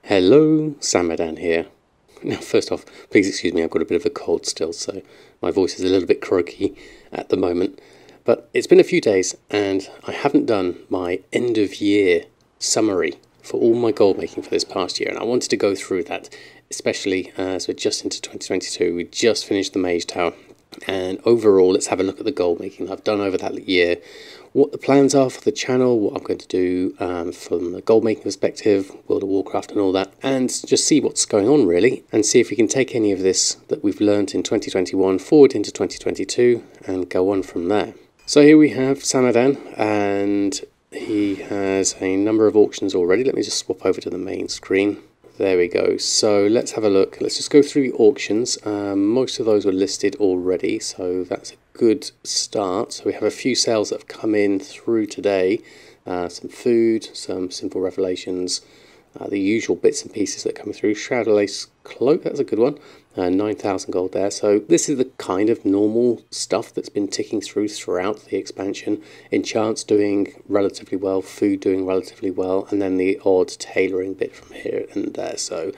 Hello, Samadan here. Now, first off, please excuse me, I've got a bit of a cold still, so my voice is a little bit croaky at the moment. But it's been a few days, and I haven't done my end-of-year summary for all my gold making for this past year, and I wanted to go through that, especially as we're just into 2022. We just finished the Mage Tower, and overall, let's have a look at the gold making I've done over that year, what the plans are for the channel, what I'm going to do from a gold making perspective, World of Warcraft and all that, and just see what's going on really, and see if we can take any of this that we've learnt in 2021 forward into 2022 and go on from there. So here we have Samadan, and he has a number of auctions already. Let me just swap over to the main screen. There we go. So let's have a look. Let's just go through the auctions. Most of those were listed already, so that's a good start. So we have a few sales that have come in through today. Some food, some simple revelations, the usual bits and pieces that come through. Shroud Lace Cloak, that's a good one. 9,000 gold there. So this is the kind of normal stuff that's been ticking throughout the expansion. Enchants doing relatively well, food doing relatively well, and then the odd tailoring bit from here and there. So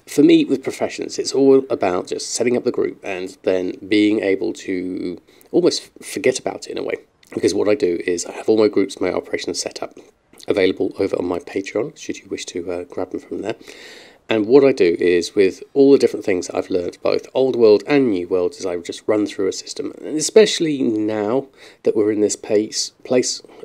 for me, with professions, it's all about just setting up the group and then being able to almost forget about it in a way. Because what I do is I have all my groups, my operations set up, available over on my Patreon, should you wish to grab them from there. And what I do is, with all the different things that I've learned, both Old World and New World, is I just run through a system. And especially now that we're in this place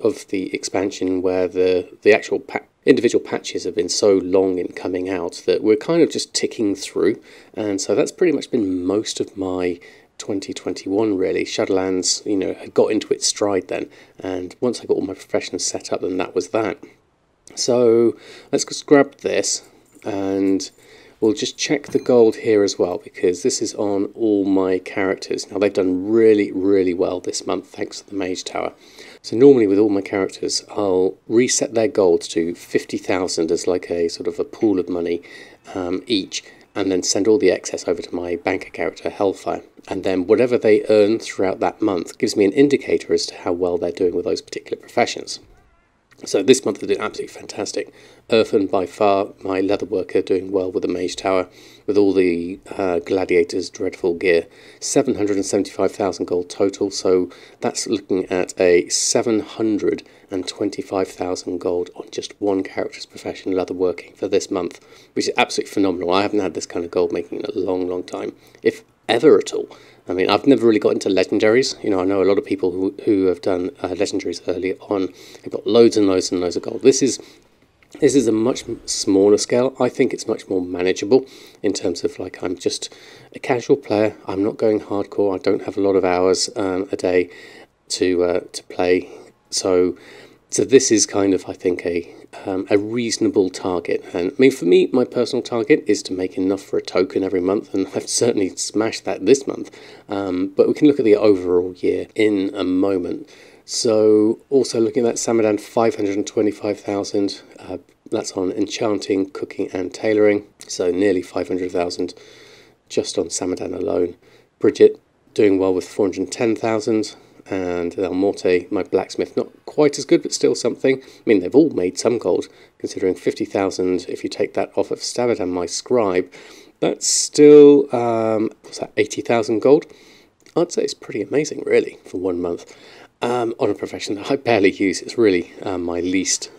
of the expansion where the actual individual patches have been so long in coming out that we're kind of just ticking through. And so that's pretty much been most of my 2021 really. Shadowlands, had got into its stride then. And once I got all my professions set up, then that was that. So let's just grab this. And we'll just check the gold here as well, because this is on all my characters. Now they've done really, really well this month thanks to the Mage Tower. So normally with all my characters I'll reset their gold to 50,000 as like a sort of a pool of money each, and then send all the excess over to my banker character Hellfire, and then whatever they earn throughout that month gives me an indicator as to how well they're doing with those particular professions. So this month they did absolutely fantastic. Earthen, by far, my leatherworker, doing well with the Mage Tower, with all the Gladiators' dreadful gear. 775,000 gold total, so that's looking at a 725,000 gold on just one character's profession, leatherworking, for this month, which is absolutely phenomenal. I haven't had this kind of gold making in a long, long time, if ever at all. I mean, I've never really got into legendaries. I know a lot of people who have done legendaries early on have got loads and loads and loads of gold. This is a much smaller scale. I think it's much more manageable in terms of, like, I'm just a casual player. I'm not going hardcore. I don't have a lot of hours a day to play. So this is kind of, I think, a reasonable target. And I mean, for me, my personal target is to make enough for a token every month, and I've certainly smashed that this month. But we can look at the overall year in a moment. So also looking at that, Samadan, 525,000. That's on enchanting, cooking and tailoring. So nearly 500,000 just on Samadan alone. Bridget doing well with 410,000. And El Morte, my blacksmith, not quite as good, but still something. I mean, they've all made some gold, considering 50,000, if you take that off of Samadan, my scribe, that's still, what's that, 80,000 gold? I'd say it's pretty amazing, really, for 1 month. On a profession that I barely use. It's really my least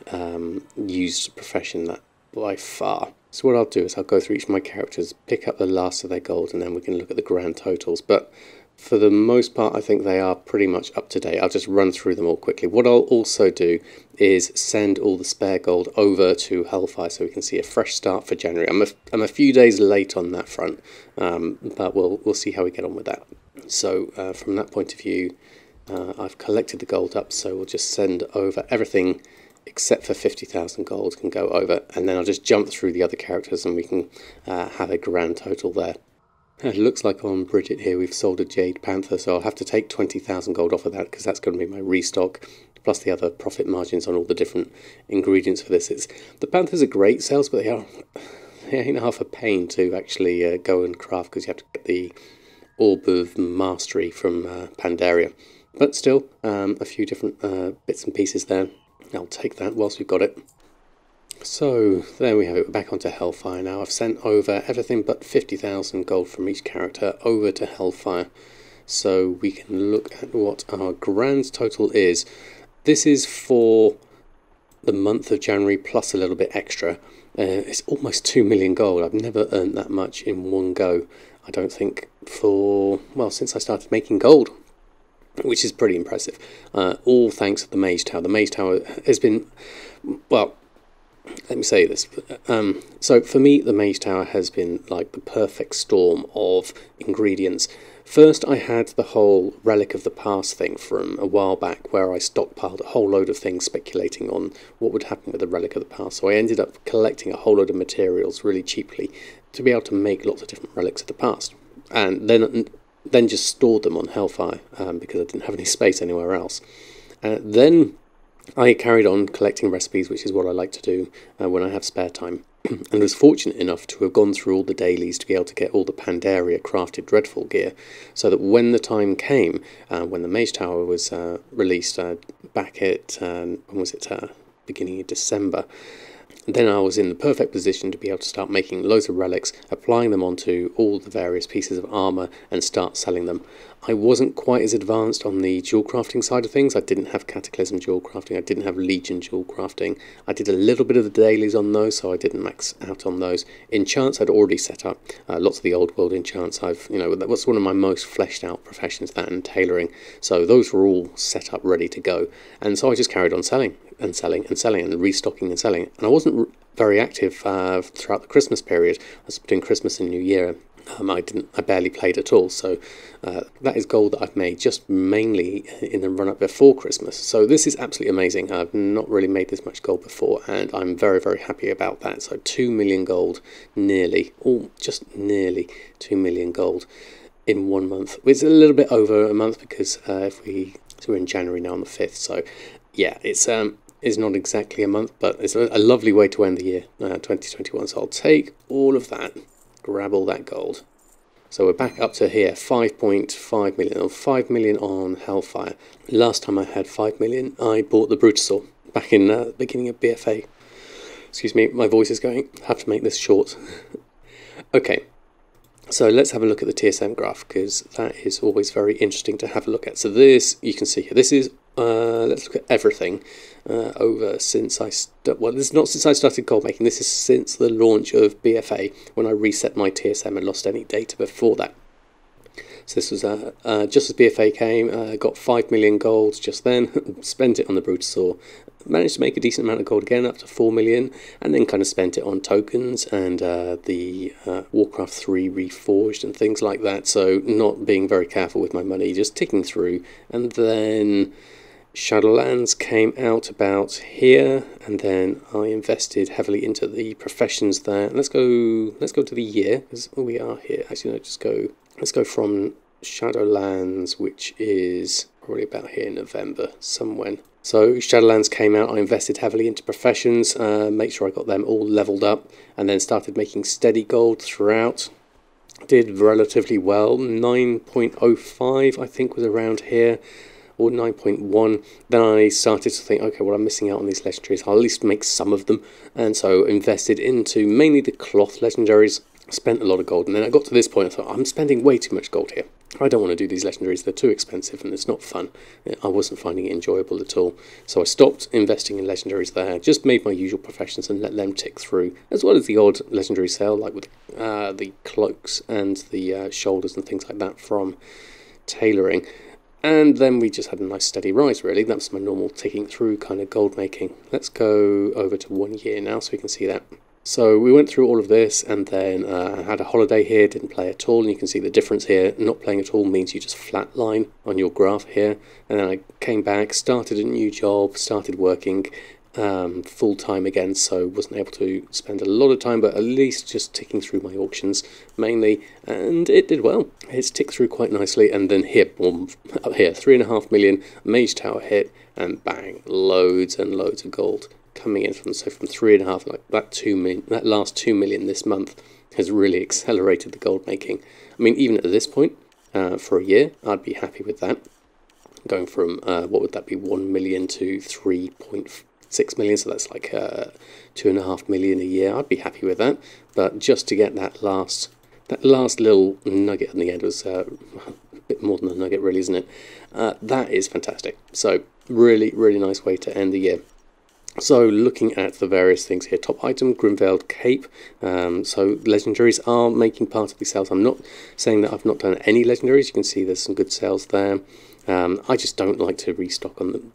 used profession, that by far. So what I'll do is I'll go through each of my characters, pick up the last of their gold, and then we can look at the grand totals. But for the most part, I think they are pretty much up to date. I'll just run through them all quickly. What I'll also do is send all the spare gold over to Hellfire so we can see a fresh start for January. I'm a few days late on that front, but we'll see how we get on with that. So from that point of view, I've collected the gold up, so we'll just send over everything except for 50,000 gold can go over, and then I'll just jump through the other characters and we can have a grand total there. It looks like on Bridget here we've sold a Jade Panther, so I'll have to take 20,000 gold off of that because that's going to be my restock, plus the other profit margins on all the different ingredients for this. The Panthers are great sales, but they ain't half a pain to actually go and craft, because you have to get the Orb of Mastery from Pandaria. But still, a few different bits and pieces there. I'll take that whilst we've got it. So there we have it, we're back onto Hellfire now. I've sent over everything but 50,000 gold from each character over to Hellfire. So we can look at what our grand total is. This is for the month of January plus a little bit extra. It's almost 2 million gold. I've never earned that much in one go, I don't think, since I started making gold, which is pretty impressive. All thanks to the Mage Tower. The Mage Tower has been, well, let me say this. So for me, the Mage Tower has been like the perfect storm of ingredients. First, I had the whole Relic of the Past thing from a while back, where I stockpiled a whole load of things speculating on what would happen with the Relic of the Past. So I ended up collecting a whole load of materials really cheaply to be able to make lots of different Relics of the Past. And then just stored them on Hellfire because I didn't have any space anywhere else. Then I carried on collecting recipes, which is what I like to do when I have spare time, and was fortunate enough to have gone through all the dailies to be able to get all the Pandaria crafted Dreadful gear, so that when the time came, when the Mage Tower was released back at, beginning of December, then I was in the perfect position to be able to start making loads of relics, applying them onto all the various pieces of armour and start selling them. I wasn't quite as advanced on the jewel crafting side of things. I didn't have Cataclysm jewel crafting, I didn't have Legion jewel crafting. I did a little bit of the dailies on those, so I didn't max out on those. Enchants I'd already set up, lots of the old world enchants. That was one of my most fleshed out professions, that and tailoring. So those were all set up, ready to go. And so I just carried on selling and selling and selling and restocking and selling. And I wasn't very active throughout the Christmas period. I was between Christmas and New Year. I barely played at all, so that is gold that I've made just mainly in the run-up before Christmas. So this is absolutely amazing. I've not really made this much gold before, and I'm very, very happy about that. So 2 million gold, just nearly 2 million gold in 1 month. It's a little bit over a month because we're in January now on the 5th, so yeah, it's not exactly a month, but it's a lovely way to end the year, 2021. So I'll take all of that, grab all that gold. So we're back up to here, 5.5 million, or 5 million on Hellfire. Last time I had 5 million, I bought the Brutasaur back in the beginning of BFA. Excuse me, my voice is going. I have to make this short. Okay, so let's have a look at the TSM graph, because that is always very interesting to have a look at. So this, you can see here, this is, let's look at everything over since this is not since I started gold making, this is since the launch of BFA, when I reset my TSM and lost any data before that. So this was just as BFA came, got 5 million gold just then, spent it on the Brutasaur, managed to make a decent amount of gold again, up to 4 million, and then kind of spent it on tokens and the Warcraft 3 Reforged and things like that, so not being very careful with my money, just ticking through. And then Shadowlands came out about here, and then I invested heavily into the professions there. Let's go to the year, because we are here. Actually, no, let's go from Shadowlands, which is probably about here in November, somewhere. So Shadowlands came out, I invested heavily into professions, make sure I got them all leveled up, and then started making steady gold throughout. Did relatively well, 9.05 I think was around here, or 9.1. Then I started to think, okay, well, I'm missing out on these legendaries, I'll at least make some of them, and so invested into mainly the cloth legendaries, spent a lot of gold, and then I got to this point, I thought, I'm spending way too much gold here. I don't want to do these legendaries, they're too expensive and it's not fun. I wasn't finding it enjoyable at all. So I stopped investing in legendaries there, just made my usual professions and let them tick through, as well as the odd legendary sale, like with the cloaks and the shoulders and things like that from tailoring. And then we just had a nice steady rise, really. That was my normal ticking through kind of gold making. Let's go over to 1 year now so we can see that. So we went through all of this, and then had a holiday here, didn't play at all, and you can see the difference here. Not playing at all means you just flatline on your graph here. And then I came back, started a new job, started working full-time again, so wasn't able to spend a lot of time, but at least just ticking through my auctions mainly, and it did well. It's ticked through quite nicely, and then here, boom, up here, 3.5 million, Mage Tower hit, and bang, loads and loads of gold coming in from 3.5, like that 2 million, that last 2 million this month has really accelerated the gold making. I mean, even at this point, for a year, I'd be happy with that. Going from, what would that be, 1 million to 6 million, so that's like 2.5 million a year. I'd be happy with that. But just to get that last little nugget in the end was a bit more than a nugget, really, isn't it? That is fantastic. So really, really nice way to end the year. So looking at the various things here, top item, Grimveiled Cape. So legendaries are making part of the sales. I'm not saying that I've not done any legendaries. You can see there's some good sales there. I just don't like to restock on them.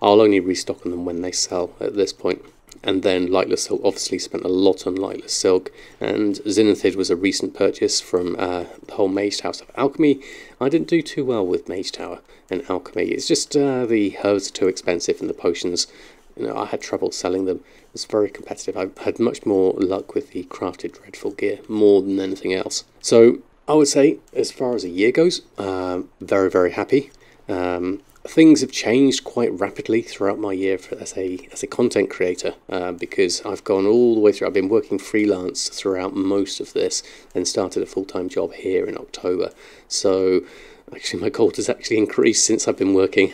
I'll only restock on them when they sell at this point. And then Lightless Silk, obviously spent a lot on Lightless Silk, and Zenithid was a recent purchase from the whole Mage House of Alchemy. I didn't do too well with Mage Tower and Alchemy. It's just the herbs are too expensive and the potions, you know, I had trouble selling them. It was very competitive. I had much more luck with the Crafted Dreadful gear, more than anything else. So I would say, as far as a year goes, very, very happy. Things have changed quite rapidly throughout my year as a content creator, because I've gone all the way through. I've been working freelance throughout most of this, and started a full-time job here in October. So actually my gold has actually increased since I've been working.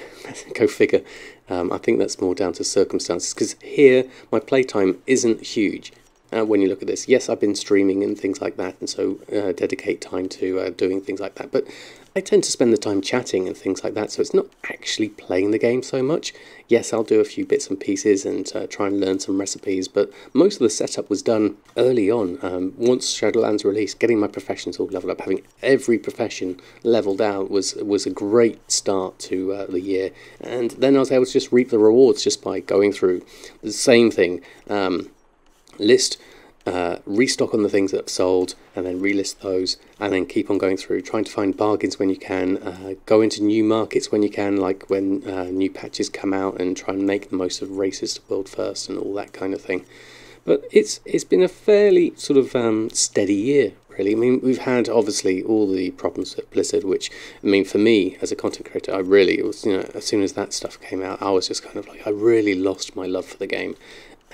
Go figure. I think that's more down to circumstances, because here my playtime isn't huge. When you look at this, yes, I've been streaming and things like that, and so dedicate time to doing things like that, but I tend to spend the time chatting and things like that, so it's not actually playing the game so much. Yes, I'll do a few bits and pieces and try and learn some recipes, but most of the setup was done early on. Once Shadowlands released, getting my professions all leveled up, having every profession leveled out was a great start to the year, and then I was able to just reap the rewards just by going through the same thing. List, restock on the things that have sold, and then relist those, and then keep on going through, trying to find bargains when you can, go into new markets when you can, like when new patches come out, and try and make the most of races to world first and all that kind of thing. But it's been a fairly sort of steady year, really. I mean, we've had obviously all the problems at Blizzard, which, I mean, for me as a content creator, it was, you know, as soon as that stuff came out, I was just kind of like, I really lost my love for the game.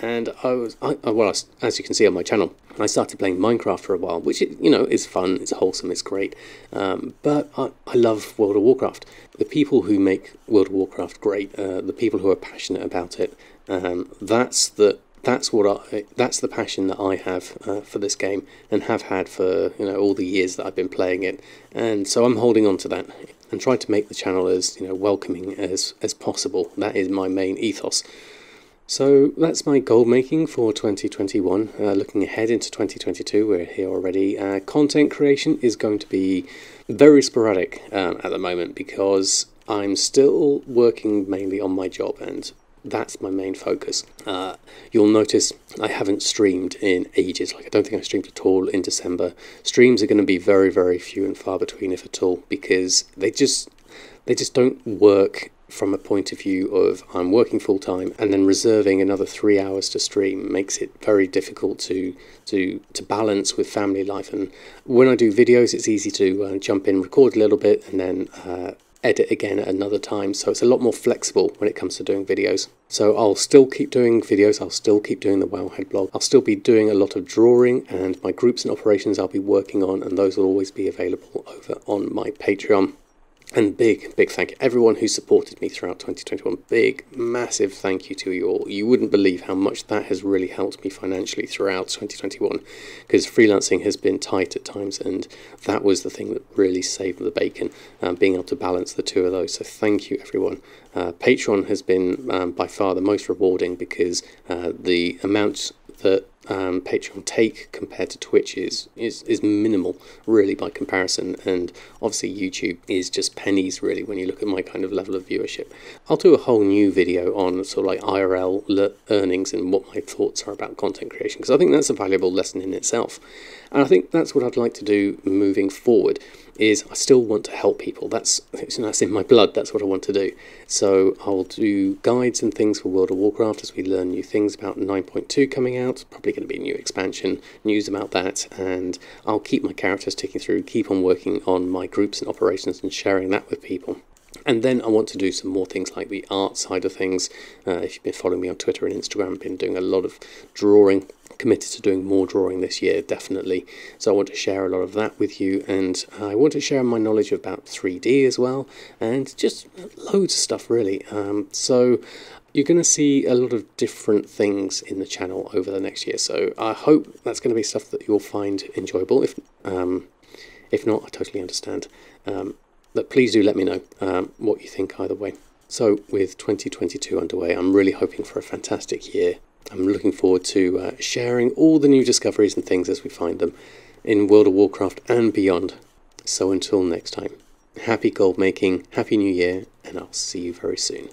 And as you can see on my channel, I started playing Minecraft for a while, which, you know, is fun, it's wholesome, it's great. But I love World of Warcraft. The people who make World of Warcraft great, the people who are passionate about it, that's the passion that I have for this game, and have had for, you know, all the years that I've been playing it. And so I'm holding on to that and trying to make the channel as, you know, welcoming as possible. That is my main ethos. So that's my gold making for 2021. Looking ahead into 2022, we're here already. Content creation is going to be very sporadic at the moment, because I'm still working mainly on my job, and that's my main focus. You'll notice I haven't streamed in ages. Like, I don't think I streamed at all in December. Streams are going to be very, very few and far between, if at all, because they just don't work from a point of view of I'm working full time and then reserving another 3 hours to stream makes it very difficult to balance with family life. And when I do videos, it's easy to jump in, record a little bit, and then edit again at another time. So it's a lot more flexible when it comes to doing videos. So I'll still keep doing videos, I'll still keep doing the Wowhead blog, I'll still be doing a lot of drawing, and my groups and operations I'll be working on, and those will always be available over on my Patreon. And big thank you everyone who supported me throughout 2021. Big, massive thank you to you all. You wouldn't believe how much that has really helped me financially throughout 2021, because freelancing has been tight at times, and that was the thing that really saved the bacon, being able to balance the two of those. So thank you, everyone. Patreon has been by far the most rewarding, because the amount that Patreon take compared to Twitch is minimal, really, by comparison, and obviously YouTube is just pennies, really, when you look at my kind of level of viewership. I'll do a whole new video on sort of like IRL earnings and what my thoughts are about content creation, because I think that's a valuable lesson in itself. And I think that's what I'd like to do moving forward, is I still want to help people. That's in my blood, that's what I want to do. So I'll do guides and things for World of Warcraft as we learn new things about 9.2 coming out, probably going to be a new expansion, news about that, and I'll keep my characters ticking through, keep on working on my groups and operations and sharing that with people. And then I want to do some more things like the art side of things. If you've been following me on Twitter and Instagram, I've been doing a lot of drawing, committed to doing more drawing this year, definitely. So I want to share a lot of that with you, and I want to share my knowledge about 3D as well, and just loads of stuff, really. So you're going to see a lot of different things in the channel over the next year. So I hope that's going to be stuff that you'll find enjoyable. If not, I totally understand. But please do let me know what you think either way. So with 2022 underway, I'm really hoping for a fantastic year. I'm looking forward to sharing all the new discoveries and things as we find them in World of Warcraft and beyond. So until next time, happy gold making, happy new year, and I'll see you very soon.